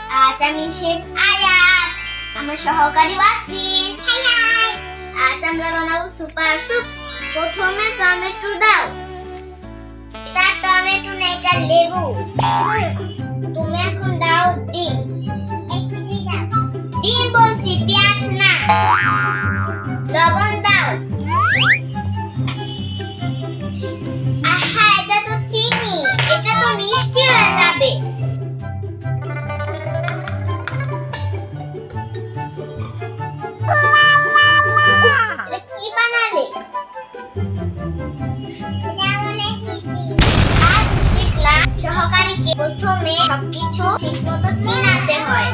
আজ আমি শেফ আয়াত, আমার সহকারী ওয়াসিম। হাই। আজ আমরা বানাবো সুপার স্যুপ। প্রথমে টমেটো দাও। এটা টমেটো না, এটা লেবু। তুমি এখন দাও ডিম। ডিম বলছি, পেঁয়াজ না। লবণ দাও। আহা, এটা তো চিনি, এটা তো মিষ্টি হয়ে যাবে। এটা কি বানালে? আজ শিখলাম সহকারীকে প্রথমে সবকিছু ঠিকমতো চিনাতে হয়।